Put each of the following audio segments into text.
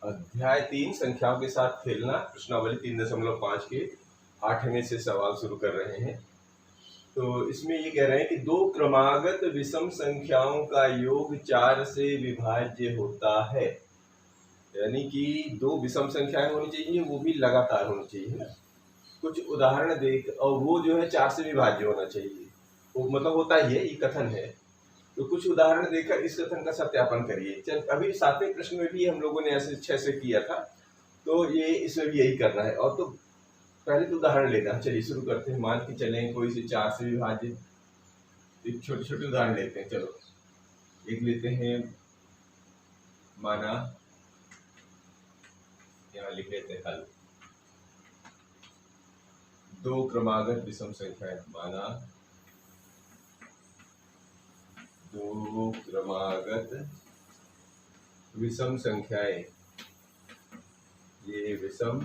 अध्याय 3 संख्याओं के साथ खेलना, प्रश्नावली 3.5 के 8वें से सवाल शुरू कर रहे हैं। तो इसमें ये कह रहे हैं कि दो क्रमागत विषम संख्याओं का योग 4 से विभाज्य होता है। यानी कि दो विषम संख्याएं होनी चाहिए, वो भी लगातार होनी चाहिए ना। कुछ उदाहरण देख, और वो जो है 4 से विभाज्य होना चाहिए। वो मतलब होता ही है, ये कथन है। तो कुछ उदाहरण देकर इस कथन का सत्यापन करिए। चल, अभी 7वें प्रश्न में भी हम लोगों ने ऐसे 6 से किया था, तो ये इसमें भी यही करना है। और तो पहले तो उदाहरण लेना। चलिए शुरू करते हैं। मान के चलें कोई से 4 से विभाजित, एक छोटे छोटे उदाहरण लेते हैं। चलो एक लेते हैं, माना यहाँ लिख लेते हैं हल। दो क्रमागत विषम संख्याएं, माना दो क्रमागत विषम संख्याएं, ये विषम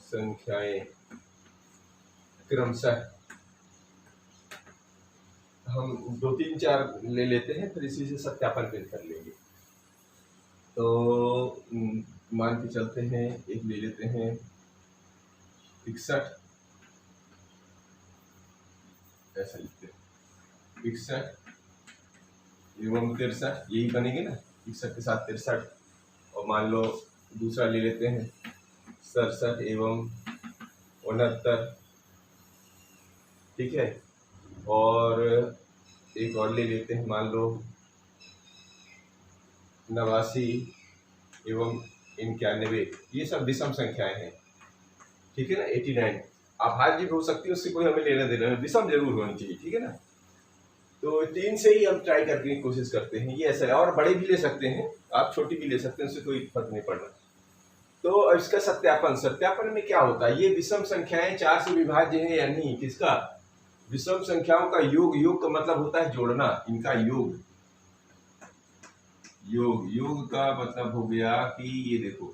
संख्याएं क्रमशः, हम 2, 3, 4 ले लेते हैं, फिर इसी से सत्यापन फिर कर लेंगे। तो मान के चलते हैं, एक ले लेते हैं 61, ऐसा लिखते हैं 61 एवं 63, यही बनेंगे ना, 61 के साथ 63। और मान लो दूसरा ले लेते हैं 67 एवं 69, ठीक है। और एक और ले लेते हैं, मान लो 89 एवं 91, ये सब विषम संख्याएं हैं, ठीक है ना। 89 अभाज्य भी हो सकती है, उससे कोई हमें लेना देना नहीं, विषम जरूर होनी चाहिए, ठीक है ना। तो 3 से ही हम ट्राई करने की कोशिश करते हैं, ये ऐसा है। और बड़े भी ले सकते हैं आप, छोटी भी ले सकते हैं, उससे कोई फर्क नहीं पड़ना। तो इसका सत्यापन में क्या होता है, ये विषम संख्याएं 4 से विभाज्य है या नहीं, किसका, विषम संख्याओं का योग। योग का मतलब होता है जोड़ना, इनका योग। योग का मतलब हो गया कि ये देखो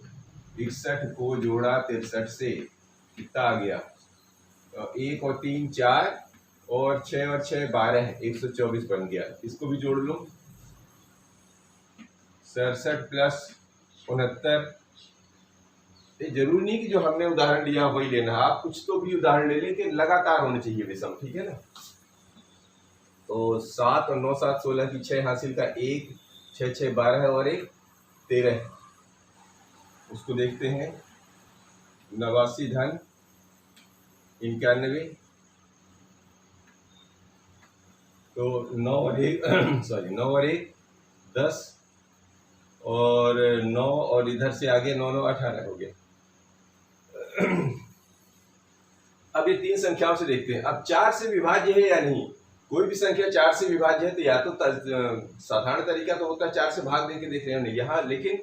61 को जोड़ा 63 से, कितना आ गया, 1 और 3 4 और 6 और 6 12, 124 बन गया। इसको भी जोड़ लो, 67 प्लस 69। ये जरूरी नहीं कि जो हमने उदाहरण लिया वही लेना, आप कुछ तो भी उदाहरण ले लें कि लगातार होने चाहिए विषम, ठीक है ना। तो 7 और 9 7 16 की 6 हासिल का 1, 6 6 12 और 1 13। उसको देखते हैं, 89 धन 91, तो 9 और 1 सॉरी 9 और 1 10, और 9 और इधर से आगे 9 9 18 हो गया। अब ये 3 संख्याओं से देखते हैं, अब 4 से विभाज्य है या नहीं। कोई भी संख्या 4 से विभाज्य है तो या तो साधारण तरीका तो होता है 4 से भाग देके देख रहे हैं यहाँ, लेकिन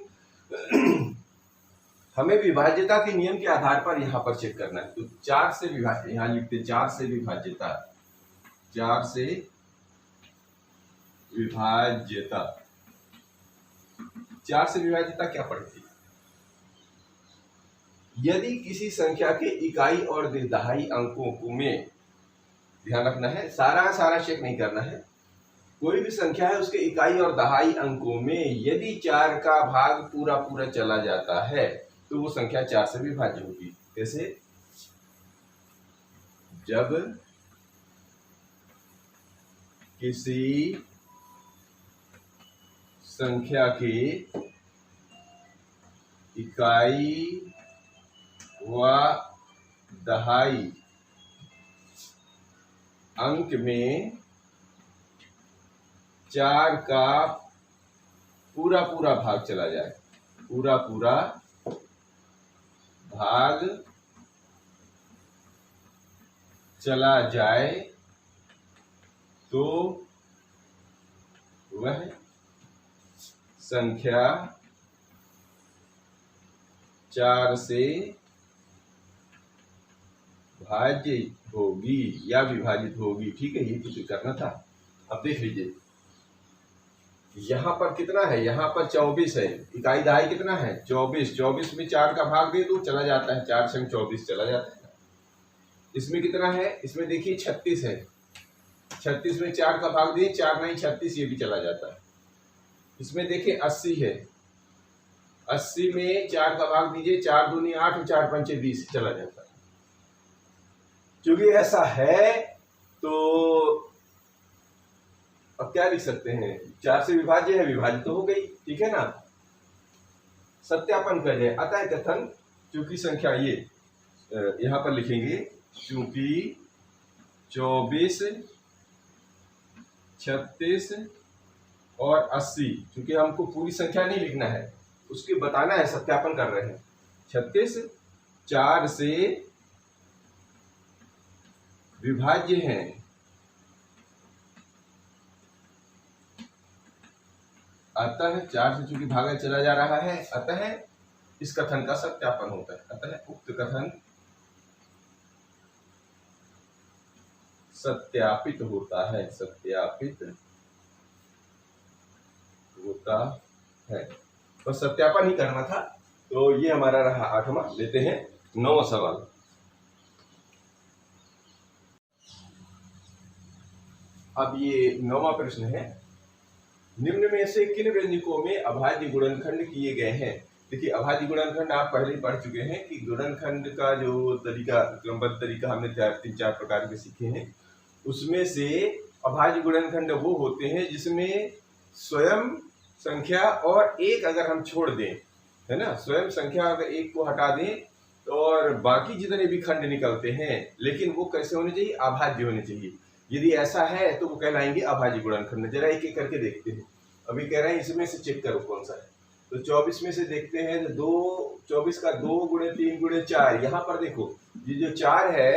हमें विभाज्यता के नियम के आधार पर यहाँ पर चेक करना है। तो 4 से विभाज्य, यहाँ लिखते 4 से विभाज्यता, 4 से विभाज्यता, 4 से विभाज्यता क्या पड़ती है। यदि किसी संख्या के इकाई और दहाई अंकों को में, ध्यान रखना है, सारा चेक नहीं करना है, कोई भी संख्या है उसके इकाई और दहाई अंकों में यदि 4 का भाग पूरा पूरा चला जाता है तो वो संख्या 4 से विभाज्य होगी। कैसे, जब किसी संख्या के इकाई व दहाई अंक में 4 का पूरा पूरा भाग चला जाए, पूरा पूरा भाग चला जाए, तो वह संख्या 4 से भाज्य होगी या विभाजित होगी, ठीक है। ये कुछ करना था। अब देख लीजिए, यहाँ पर कितना है, यहाँ पर 24 है, इकाई दहाई कितना है 24, 24 में 4 का भाग दे तो चला जाता है, 4 से 24 चला जाता है। इसमें कितना है, इसमें देखिए 36 है, 36 में 4 का भाग दिए, 4 नहीं 36, ये भी चला जाता है। इसमें देखिए 80 है, 80 में 4 का भाग दीजिए, 4 दूनी 8 और 4 पंचे 20 चला जाता है। क्योंकि ऐसा है तो अब क्या लिख सकते हैं, 4 से विभाज्य है, विभाज्य तो हो गई, ठीक है ना। सत्यापन कर जाए। अतः कथन चूंकि संख्या ये यहां पर लिखेंगे, चूंकि 24, 36 और 80, क्योंकि हमको पूरी संख्या नहीं लिखना है, उसके बताना है, सत्यापन कर रहे हैं। 36 4 से विभाज्य हैं, अतः 4 से चूंकि भागा चला जा रहा है, अतः इस कथन का सत्यापन होता है। अतः उक्त कथन सत्यापित होता है, सत्यापित होता है। तो सत्यापन ही करना था। तो ये हमारा रहा 8वां। लेते हैं 9वां सवाल। अब ये 9वां प्रश्न है, निम्न में से किन व्यंजकों में अभाज्य गुणनखंड किए गए हैं। देखिए, अभाज्य गुणनखंड आप पहले ही पढ़ चुके हैं कि गुणनखंड का जो तरीका, क्रमबद्ध तरीका हमने 3-4 प्रकार के सीखे हैं। उसमें से अभाज्य गुणनखंड वो होते हैं जिसमें स्वयं संख्या और एक अगर हम छोड़ दें, है ना, स्वयं संख्या अगर एक को हटा दें तो और बाकी जितने भी खंड निकलते हैं, लेकिन वो कैसे होने चाहिए, अभाज्य होने चाहिए। यदि ऐसा है तो वो कहलाएंगे अभाज्य गुणनखंड। जरा एक एक करके देखते हैं। अभी कह रहे हैं इसमें से चेक करो कौन सा है। तो 24 में से देखते हैं तो 24 का 2 गुणे 3 गुणे 4। यहाँ पर देखो ये जो 4 है,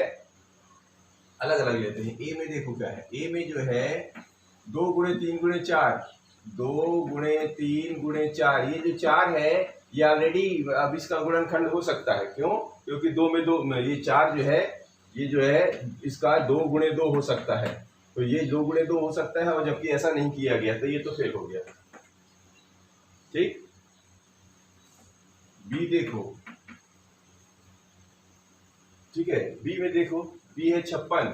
अलग अलग लेते हैं। ए में देखो क्या है, ए में जो है 2 गुणे 3 गुणे 4, 2 गुणे 3 गुणे 4, ये जो 4 है ये ऑलरेडी अब इसका गुणनखंड हो सकता है। क्यों? क्योंकि 2 में 2, ये 4 जो है, ये जो है इसका 2 गुणे 2 हो सकता है। तो ये 2 गुणे 2 हो सकता है, और जबकि ऐसा नहीं किया गया तो ये तो फेल हो गया। ठीक। बी देखो, ठीक है, बी में देखो, बी है 56।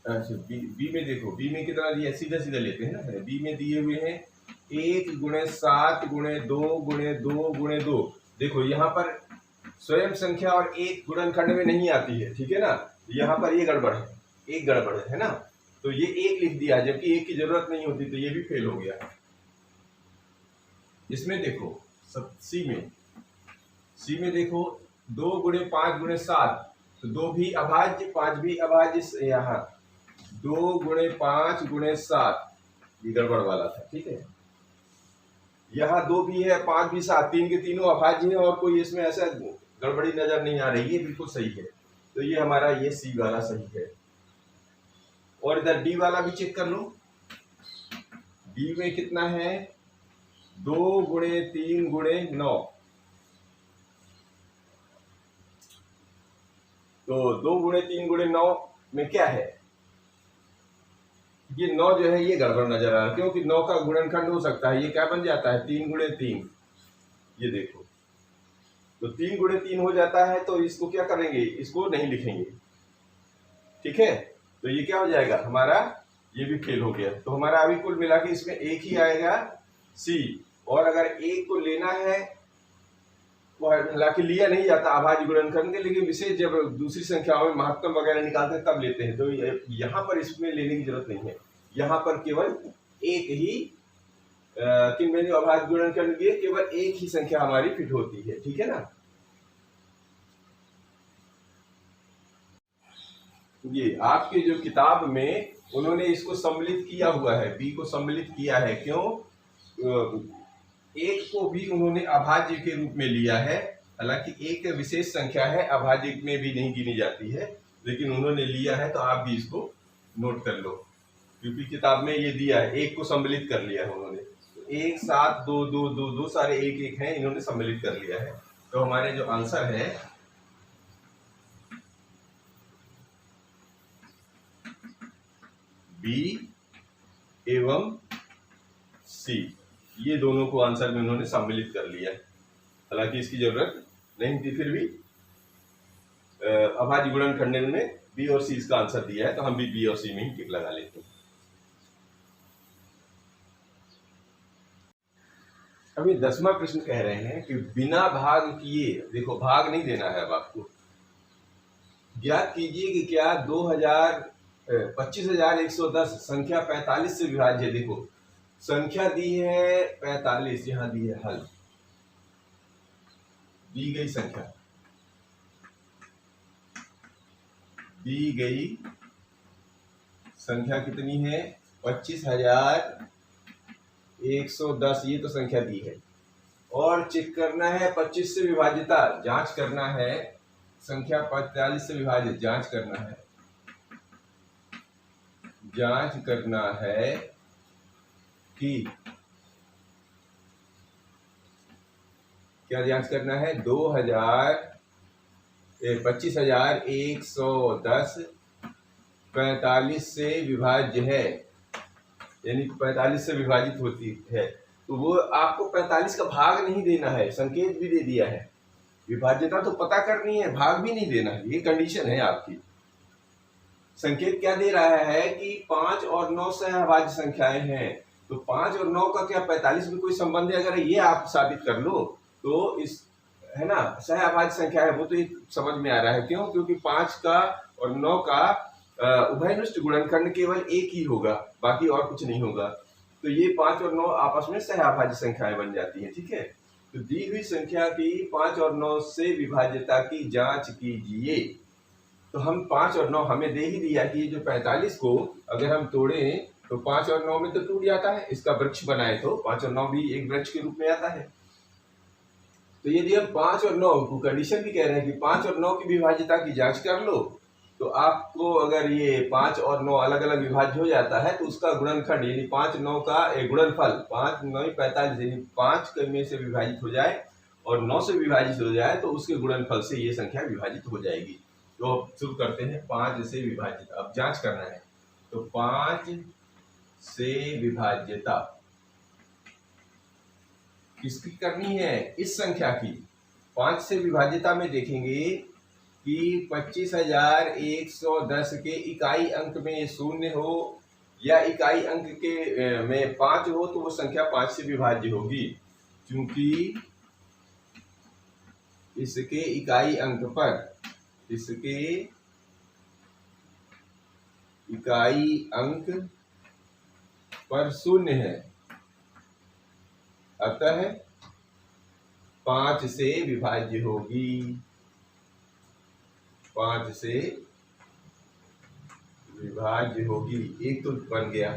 अच्छा, बी में देखो, बी में कितना दिया, सीधा सीधा लेते हैं ना। बी में दिए हुए हैं 1 गुणे 7 गुणे 2 गुणे 2 गुणे 2। देखो यहाँ पर स्वयं संख्या और एक गुणनखंड में नहीं आती है, ठीक है ना। यहाँ पर ये गड़बड़ है, एक गड़बड़ है ना। तो ये एक लिख दिया, जबकि एक की जरूरत नहीं होती, तो ये भी फेल हो गया। इसमें देखो सी में देखो 2 गुणे 5 गुणे 7, तो 2 भी अभाज्य, 5 भी अभाज्य। यहाँ 2 गुणे 5 गुणे 7, ये गड़बड़ वाला था, ठीक है। यहाँ 2 भी है, 5 भी 7, 3 के तीनों अभाज्य है, और कोई इसमें ऐसा गड़बड़ी नजर नहीं आ रही है, बिल्कुल सही है। तो ये हमारा ये सी वाला सही है। और इधर डी वाला भी चेक कर लो। डी में कितना है, 2 गुणे 3 गुणे 9। तो 2 गुणे 3 गुणे 9 में क्या है, ये 9 जो है ये गड़बड़ नजर आ रहा है, क्योंकि 9 का गुणनखंड हो सकता है। ये क्या बन जाता है, 3 गुणे 3। ये देखो, तो 3 गुणे 3 हो जाता है। तो इसको क्या करेंगे, इसको नहीं लिखेंगे, ठीक है। तो ये क्या हो जाएगा हमारा, ये भी फेल हो गया। तो हमारा अभी कुल मिला के इसमें एक ही आएगा, सी। और अगर एक को लेना है, हालांकि लिया नहीं जाता अभाज्य गुणनखंड के, लेकिन विशेष जब दूसरी संख्याओं में महत्तम वगैरह निकालते हैं तब लेते हैं। तो यहाँ पर इसमें लेने की जरूरत नहीं है। यहाँ पर केवल एक ही किन में अभाज्य गुणनखंड के केवल एक ही संख्या हमारी फिट होती है, ठीक है ना। ये आपके जो किताब में उन्होंने इसको सम्मिलित किया हुआ है, बी को सम्मिलित किया है। क्यों? एक को भी उन्होंने अभाज्य के रूप में लिया है। हालांकि एक विशेष संख्या है, अभाज्य में भी नहीं गिनी जाती है, लेकिन उन्होंने लिया है। तो आप भी इसको नोट कर लो, क्योंकि किताब में ये दिया है, एक को सम्मिलित कर लिया है उन्होंने। तो 1 7 2 2 2 2 सारे एक एक हैं, इन्होंने सम्मिलित कर लिया है। तो हमारे जो आंसर है बी एवं सी, ये दोनों को आंसर में उन्होंने सम्मिलित कर लिया। हालांकि इसकी जरूरत नहीं थी, फिर भी अभाज्य गुणनखंड में बी और सी इसका आंसर दिया है, तो हम भी बी और सी में ही टिक लगा लेते हैं। अभी 10वां प्रश्न कह रहे हैं कि बिना भाग किए, देखो भाग नहीं देना है अब आपको, ज्ञात कीजिए कि क्या 25,110 संख्या 45 से विभाज्य है। देखो संख्या दी है 45, यहां दी है हल, दी गई संख्या, दी गई संख्या कितनी है 25,110, ये तो संख्या दी है, और चेक करना है 25 से विभाज्यता, जांच करना है, संख्या 45 से विभाजित, जांच करना है, जांच करना है कि क्या जांच करना है 25,110 45 से विभाज्य है, यानी 45 से विभाजित होती है, तो वो आपको 45 का भाग नहीं देना है, संकेत भी दे दिया है, विभाज्यता तो पता करनी है, भाग भी नहीं देना है, ये कंडीशन है आपकी। संकेत क्या दे रहा है कि 5 और 9 सहअभाज्य संख्याएं हैं, तो 5 और 9 का क्या 45 में कोई संबंध है, अगर ये आप साबित कर लो तो इस, है ना, सहअभाज्य संख्या है, वो तो समझ में आ रहा है। क्यों? क्योंकि 5 का और 9 का उभयनिष्ठ गुणनखंड केवल एक ही होगा, बाकी और कुछ नहीं होगा, तो ये 5 और 9 आपस में सहअभाज्य संख्याएं बन जाती हैं। ठीक है, तो दी हुई संख्या की 5 और 9 से विभाज्यता की जांच कीजिए। तो हम 5 और 9 हमें दे ही दिया कि जो 45 को अगर हम तोड़ें तो 5 और 9 में तो टूट जाता है, इसका वृक्ष बनाए तो 5 और 9 भी एक वृक्ष के रूप में आता है। तो यदि हम 5 और 9 को कंडीशन भी कह रहे हैं कि 5 और 9 की विभाज्यता की जांच कर लो, तो आपको अगर ये 5 और 9 अलग अलग विभाज्य हो जाता है तो उसका गुणनखंड यानी 5 9 का गुणनफल 5 9 45 यानी 5 में से विभाजित हो जाए और 9 से विभाजित हो जाए तो उसके गुणनफल से ये संख्या विभाजित हो जाएगी। तो शुरू करते हैं 5 से विभाजित, अब जांच करना है, तो 5 से विभाज्यता किसकी करनी है, इस संख्या की। 5 से विभाज्यता में देखेंगे कि 25,110 के इकाई अंक में 0 हो या इकाई अंक के में 5 हो तो वो संख्या 5 से विभाज्य होगी, क्योंकि इसके इकाई अंक पर, इसके इकाई अंक पर 0 है, अतः 5 से विभाज्य होगी, 5 से विभाज्य होगी, एक तो बन गया।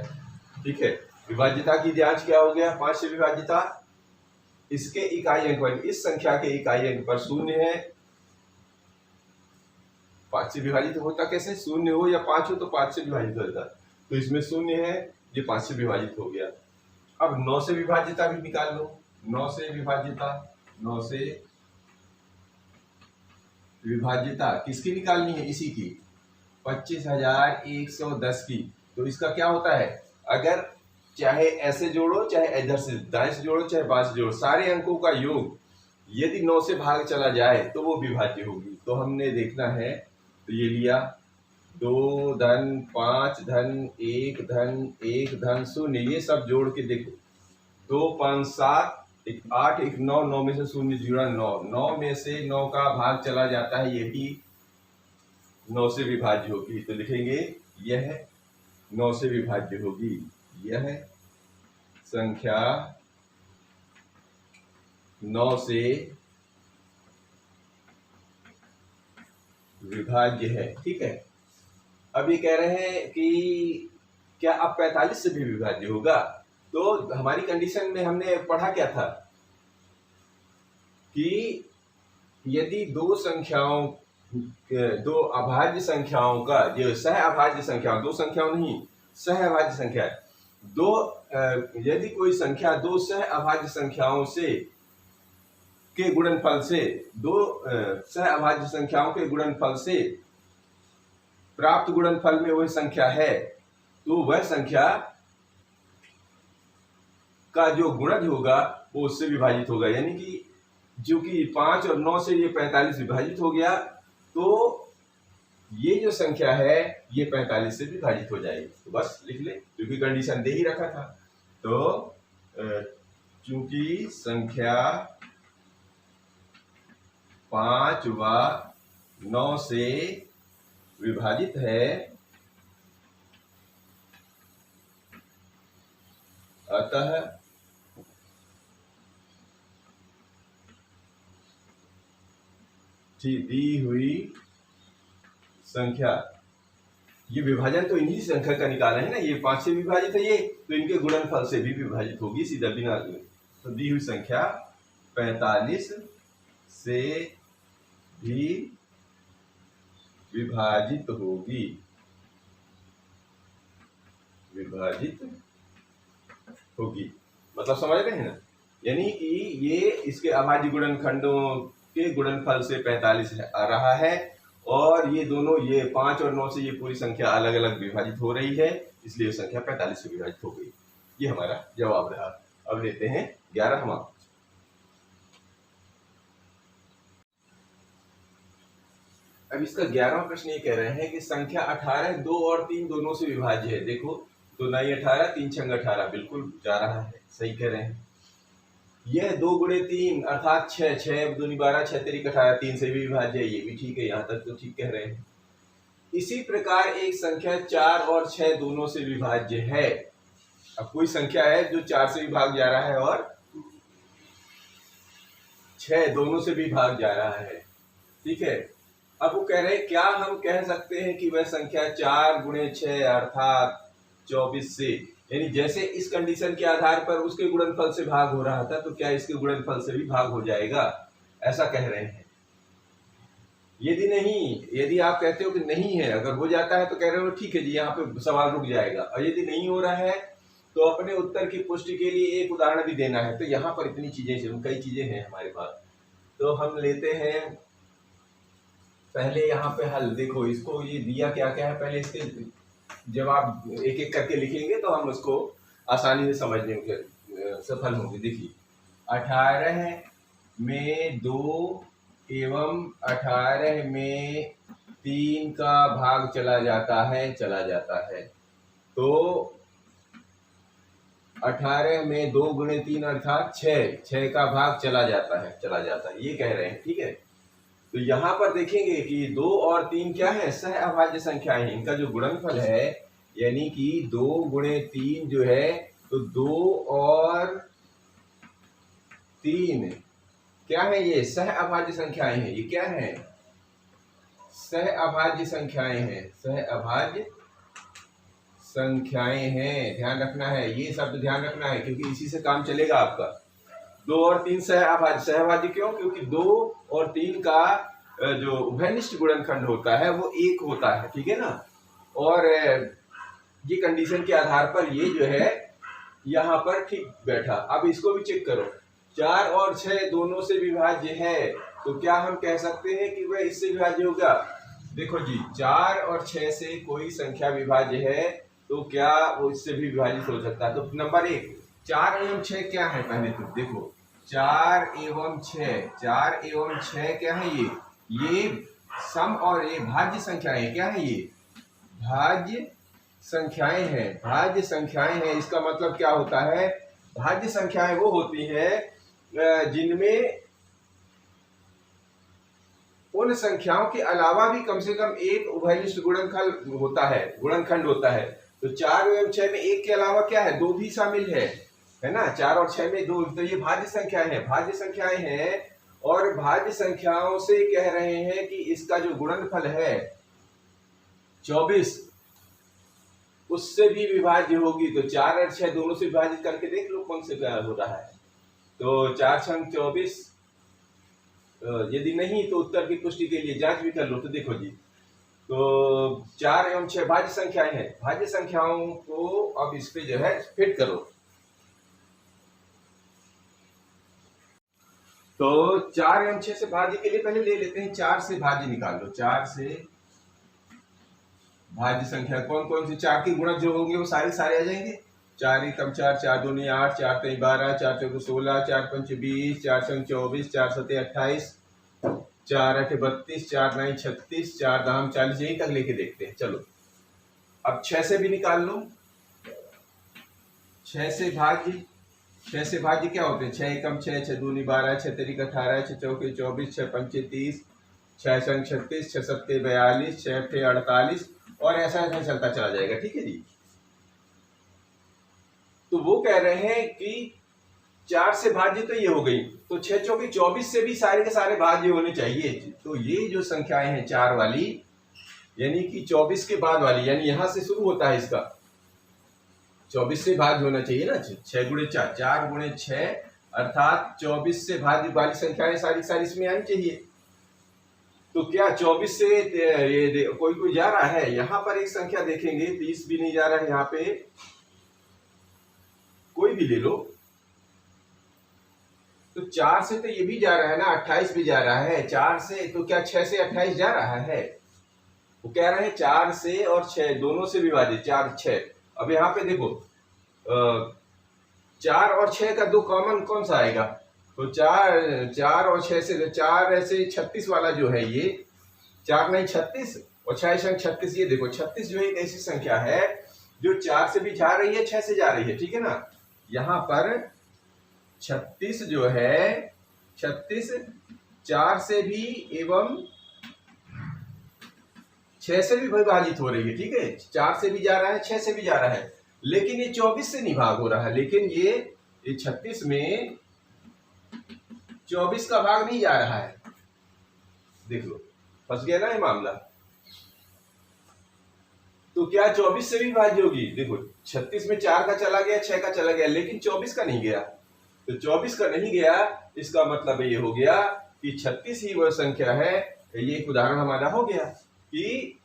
ठीक है, विभाज्यता की जांच क्या हो गया, 5 से विभाज्यता, इसके इकाई अंक पर, इस संख्या के इकाई अंक पर 0 है, 5 से विभाजित होता कैसे, 0 हो या 5 हो तो 5 से विभाजित होता, तो इसमें 0 है, ये 5 से विभाजित हो गया। अब 9 से विभाज्यता भी निकाल लो, 9 से विभाज्यता, 9 से विभाज्यता किसकी निकालनी है, इसी की 25,110 की। तो इसका क्या होता है, अगर चाहे ऐसे जोड़ो, चाहे इधर से दाएं से जोड़ो, चाहे बाएं से जोड़ो, सारे अंकों का योग यदि 9 से भाग चला जाए तो वो विभाज्य होगी। तो हमने देखना है, तो ये लिया 2 धन 5 धन 1 धन 1 धन 0, ये सब जोड़ के देखो, 2 5 7 1 8 1 9, 9 में से 0 जुड़ा 9, 9 में से 9 का भाग चला जाता है, ये भी 9 से विभाज्य होगी। तो लिखेंगे यह 9 से विभाज्य होगी, यह संख्या 9 से विभाज्य है। ठीक है, अब ये कह रहे हैं कि क्या अब 45 से भी विभाज्य होगा, तो हमारी कंडीशन में हमने पढ़ा क्या था कि यदि दो संख्याओं, दो अभाज्य संख्याओं का जो सहअभाज्य संख्या, दो संख्याओं नहीं सहअभाज्य संख्या, दो यदि कोई संख्या दो सहअभाज्य संख्याओं से के गुणनफल से, दो सहअभाज्य संख्याओं के गुणनफल से प्राप्त गुणनफल में वह संख्या है, तो वह संख्या का जो गुणज होगा वो उससे विभाजित होगा, यानी कि जो कि 5 और 9 से ये 45 विभाजित हो गया, तो ये जो संख्या है ये 45 से विभाजित हो जाएगी। तो बस लिख ले, क्योंकि कंडीशन दे ही रखा था। तो चूंकि संख्या 5 व 9 से विभाजित है, अतः दी हुई संख्या, ये विभाजन तो इन्हीं संख्या का निकाला है ना, ये 5 से विभाजित है ये, तो इनके गुणनफल से भी विभाजित होगी सीधा बिना। तो दी हुई संख्या 45 से भी विभाजित होगी, मतलब समझ रहे हैं ना, यानी कि ये इसके अभाज्य गुणनखंडों के गुणनफल से 45 आ रहा है, और ये दोनों, ये 5 और 9 से ये पूरी संख्या अलग अलग विभाजित हो रही है, इसलिए संख्या 45 से विभाजित हो गई। ये हमारा जवाब रहा। अब लेते हैं 11वां। अब इसका 11वां प्रश्न ये कह रहे हैं कि संख्या 18 2 और 3 दोनों से विभाज्य है। देखो, 2 9 18, 3 6 18, बिल्कुल जा रहा है, सही कह रहे हैं। यह 2 गुणे 3 अर्थात 6, 6 दूनी 12, 6 तेरी 18, 3 से भी विभाज्य है, ये भी ठीक है, यहाँ तक तो ठीक कह रहे हैं। इसी प्रकार एक संख्या 4 और 6 दोनों से विभाज्य है। अब कोई संख्या है जो 4 से भी भाग जा रहा है और 6 दोनों से भी भाग जा रहा है, ठीक है। अब वो कह रहे हैं, क्या हम कह सकते हैं कि वह संख्या 4 गुणे 6 अर्थात 24 से, यानी जैसे इस कंडीशन के आधार पर उसके गुणनफल से भाग हो रहा था, तो क्या इसके गुणनफल से भी भाग हो जाएगा, ऐसा कह रहे हैं। यदि नहीं, यदि आप कहते हो कि नहीं है, अगर हो जाता है तो कह रहे हो ठीक है जी, यहाँ पे सवाल रुक जाएगा। और यदि नहीं हो रहा है तो अपने उत्तर की पुष्टि के लिए एक उदाहरण भी देना है। तो यहाँ पर इतनी चीजें, कई चीजें हैं हमारे पास, तो हम लेते हैं पहले यहाँ पे हल। देखो, इसको ये दिया क्या क्या है, पहले इसके जब आप एक एक करके लिखेंगे तो हम उसको आसानी से समझने के सफल होंगे। देखिए, 18 में 2 एवं 18 में 3 का भाग चला जाता है, तो 18 में 2 गुणे 3 अर्थात 6 का भाग चला जाता है, ये कह रहे हैं, ठीक है। तो यहाँ पर देखेंगे कि 2 और 3 क्या है, सह अभाज्य संख्याएं हैं। इनका जो गुणनफल है, यानी कि 2 गुणे 3 जो है, तो 2 और 3 क्या है, ये सह अभाज्य संख्याएं हैं। ये क्या है, सह अभाज्य संख्याएं हैं, सह अभाज्य संख्याएं हैं। ध्यान रखना है, ये शब्द ध्यान रखना है, क्योंकि इसी से काम चलेगा आपका। 2 और 3 सहअभाज्य क्यों, क्योंकि 2 और 3 का जो उभयनिष्ठ गुणनखंड होता है वो 1 होता है, ठीक है ना। और ये कंडीशन के आधार पर ये जो है यहाँ पर ठीक बैठा। अब इसको भी चेक करो, 4 और 6 दोनों से विभाज्य है, तो क्या हम कह सकते हैं कि वह इससे विभाज्य होगा। देखो जी, 4 और 6 से कोई संख्या विभाज्य है, तो क्या वो इससे भी विभाजित हो सकता है। तो नंबर 1, 4 एवं 6 क्या है, पहले तो देखो 4 एवं 6 क्या है, ये सम और ये भाज्य संख्याएं क्या है, ये भाज्य संख्याएं हैं, भाज्य संख्याएं हैं। इसका मतलब क्या होता है, भाज्य संख्याएं वो होती है जिनमें उन संख्याओं के अलावा भी कम से कम एक उभयनिष्ठ गुणनखंड होता है। तो 4 एवं 6 में 1 के अलावा क्या है, 2 भी शामिल है ना। 4 और 6 में 2, तो ये भाज्य संख्याएं हैं, और भाज्य संख्याओं से कह रहे हैं कि इसका जो गुणनफल है 24 उससे भी विभाज्य होगी। तो 4 और 6 दोनों से विभाजित करके देख लो कौन से क्या हो रहा है। तो 4 छंग 24, यदि नहीं तो उत्तर की पुष्टि के लिए जांच भी कर लो। तो देखो जी, तो 4 एवं 6 भाज्य संख्याएं हैं, भाज्य संख्याओं को अब इस पे जो है फिट करो। तो 4 एवं 6 से भाज्य के लिए पहले ले लेते हैं, 4 से भाज्य निकाल लो। 4 से भाज्य संख्या कौन कौन सी, 4 के गुणक जो होंगे वो सारे आ जाएंगे। 4 एकम 4, 4 दूनी 8, 4 तीन 12, 4 चौके 16, 4 पंच 20, 4 संग 24, 4 सते 28, 4 8 32, 4 9 36, 4 दाम 40, यही तक लेके देखते हैं। चलो, अब 6 से भी निकाल लो, 6 से भाज्य 6 से भाज्य क्या होते हैं? 6 एकम 6, 6 दूनी 12, 6 तिरिक 18, 6 चौके 24, 6 पंचे 30, 6 संग 36, 6 सत्ते 42, 6 अट्ठे 48 और ऐसा ऐसा चलता चला जाएगा। ठीक है जी। तो वो कह रहे हैं कि 4 से भाज्य तो ये हो गई, तो 6 चौके 24 से भी सारे के सारे भाज्य होने चाहिए। तो ये जो संख्याएं हैं 4 वाली, यानी कि 24 के बाद वाली, यानी यहां से शुरू होता है इसका 24 से भाज्य होना चाहिए ना। 6 गुणे 4, 4 गुणे 6 अर्थात 24 से भाज्य वाली संख्याएं सारी सारी इसमें आनी चाहिए। तो क्या 24 से ये कोई कोई जा रहा है? यहाँ पर एक संख्या देखेंगे 30 भी नहीं जा रहा है, यहाँ पे कोई भी ले लो। तो 4 से तो ये भी जा रहा है ना, 28 भी जा रहा है 4 से। तो क्या 6 से 28 जा रहा है? वो कह रहे हैं 4 से और 6 दोनों से विभाजित, 4 6। अब यहाँ पे देखो 4 और 6 का 2 कॉमन कौन सा आएगा? तो 4 और 6 से 4 ऐसे 36 वाला जो है ये 4 नहीं 36 और 6 संग 36। ये देखो 36 जो एक ऐसी संख्या है जो 4 से भी जा रही है 6 से जा रही है। ठीक है ना। यहाँ पर 36 जो है 36 4 से भी एवं 6 से भी विभाजित हो रही है। ठीक है, 4 से भी जा रहा है 6 से भी जा रहा है, लेकिन ये 24 से नहीं भाग हो रहा है। लेकिन ये 36 में 24 का भाग नहीं जा रहा है। देख लो फंस गया ना ये मामला। तो क्या 24 से भी भाज्य होगी? देखो 36 में 4 का चला गया 6 का चला गया, लेकिन 24 का नहीं गया। तो 24 का नहीं गया, इसका मतलब ये हो गया कि 36 ही वह संख्या है। ये एक उदाहरण हमारा हो गया कि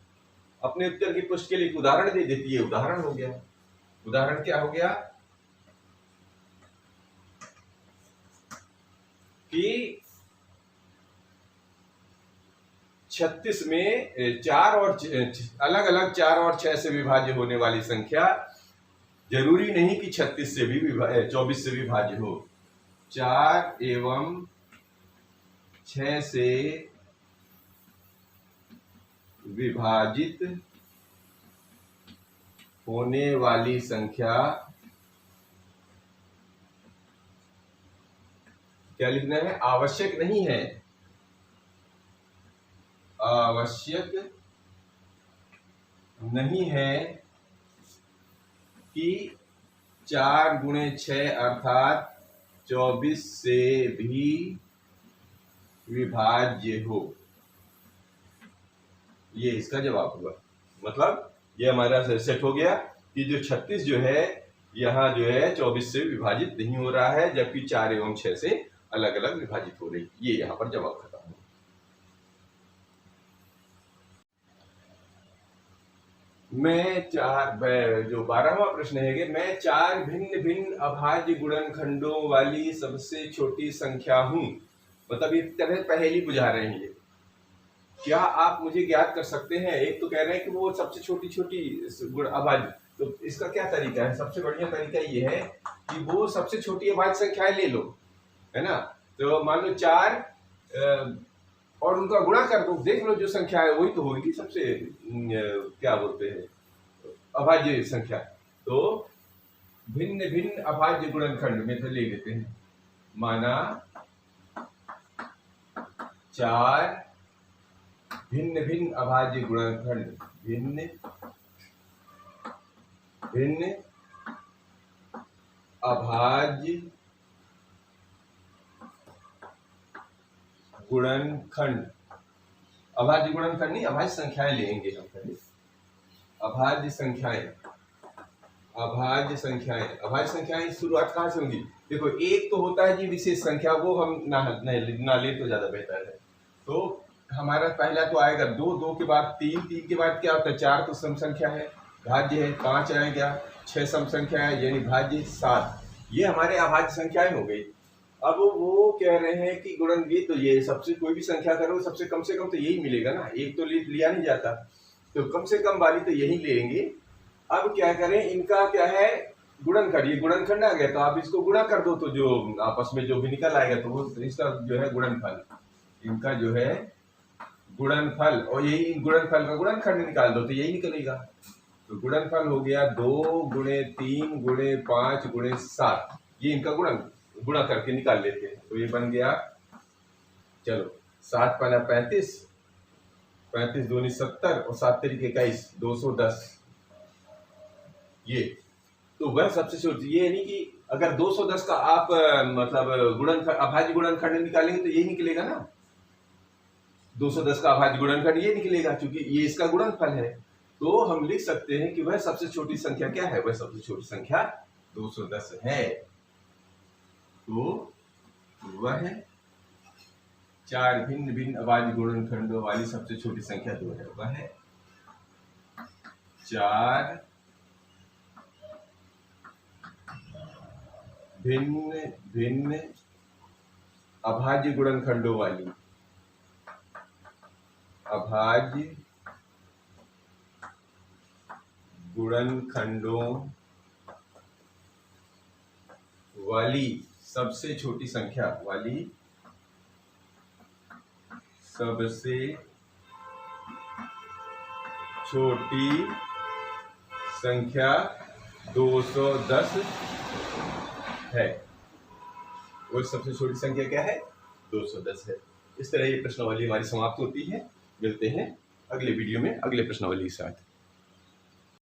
अपने उत्तर की पुष्टि के लिए एक उदाहरण दे देती है। उदाहरण हो गया। उदाहरण क्या हो गया कि 36 में 4 और अलग अलग 4 और 6 से विभाज्य होने वाली संख्या, जरूरी नहीं कि 36 से भी 24 से विभाज्य हो। 4 एवं 6 से विभाजित होने वाली संख्या क्या लिखना है? आवश्यक नहीं है, आवश्यक नहीं है कि 4 गुणे 6 अर्थात 24 से भी विभाज्य हो। ये इसका जवाब हुआ। मतलब ये हमारा सेट हो गया कि जो 36 जो है यहाँ जो है 24 से विभाजित नहीं हो रहा है, जबकि 4 एवं 6 से अलग अलग विभाजित हो रही। ये यहाँ पर जवाब खत्म हो। मैं 4 जो 12वां प्रश्न है कि मैं 4 भिन्न भिन्न अभाज्य गुणनखंडों वाली सबसे छोटी संख्या हूं। मतलब एक तरह पहेली बुझा रहे हैं। क्या आप मुझे ज्ञात कर सकते हैं? एक तो कह रहे हैं कि वो सबसे छोटी छोटी गुण अभाज्य, तो इसका क्या तरीका है? सबसे बढ़िया तरीका ये है कि वो सबसे छोटी अभाज्य संख्याएं ले लो, है ना। तो मान लो 4 और उनका गुणा कर दो, देख लो जो संख्या है वही तो होगी सबसे क्या बोलते हैं अभाज्य संख्या। तो भिन्न भिन्न अभाज्य गुणनखंड में तो ले लेते हैं। माना 4 भिन्न भिन्न अभाज्य गुणनखंड, भिन्न भिन्न अभाज्य गुणनखंड, अभाज्य गुणनखंड नहीं, अभाज्य संख्याएं लेंगे हम पहले। अभाज्य संख्याएं, अभाज्य संख्याएं, अभाज्य संख्याएं शुरुआत कहाँ से होगी? देखो एक तो होता है जी विशेष संख्या, वो हम ना ले तो ज्यादा बेहतर है। तो हमारा पहला तो आएगा 2, 2 के बाद 3, 3 के बाद क्या होता है? 4 तो सम संख्या है, भाज्य है। 5 आएगा, 6 सम संख्या है यानी भाज्य, 7 ये हमारे अभाज्य संख्याएं हो गई। अब वो कह रहे हैं कि गुणनखंड, तो ये सबसे कोई भी संख्या करो सबसे कम से कम तो यही मिलेगा ना, एक तो लिया नहीं जाता, तो कम से कम वाली तो यही लेंगे। अब क्या करें, इनका क्या है गुणनखंड, ये गुणनखंड आ गया तो आप इसको गुणा कर दो, तो जो आपस में जो भी निकल आएगा तो वो इसका जो है गुणनफल, इनका जो है गुणनफल, और यही गुणनफल का गुणनखंड निकाल दो तो यही निकलेगा। तो गुणनफल हो गया 2 गुणे 3 गुणे 5 गुणे 7। ये इनका गुणा करके निकाल लेते हैं। तो ये बन गया, चलो 7 पना 35, 35 दूनी 70 और 7 तरीके 21, 210। ये तो वह सबसे छोटी, ये नहीं कि अगर 210 का आप मतलब अभाज्य गुणनखंड निकालेंगे तो ये निकलेगा ना, 210 का अभाज्य गुणनखंड ये निकलेगा, क्योंकि ये इसका गुणनफल है। तो हम लिख सकते हैं कि वह सबसे छोटी संख्या क्या है, वह सबसे छोटी संख्या 210 है। तो वह 4 भिन्न भिन्न अभाज्य गुणनखंडों वाली सबसे छोटी संख्या 2 है। वह 4 भिन्न भिन्न अभाज्य गुणनखंडों वाली, अभाज्य गुणनखंडों वाली सबसे छोटी संख्या, वाली सबसे छोटी संख्या 210 है। वो सबसे छोटी संख्या क्या है, 210 है। इस तरह ये प्रश्नावली हमारी समाप्त होती है। मिलते हैं अगले वीडियो में अगले प्रश्नावली के साथ।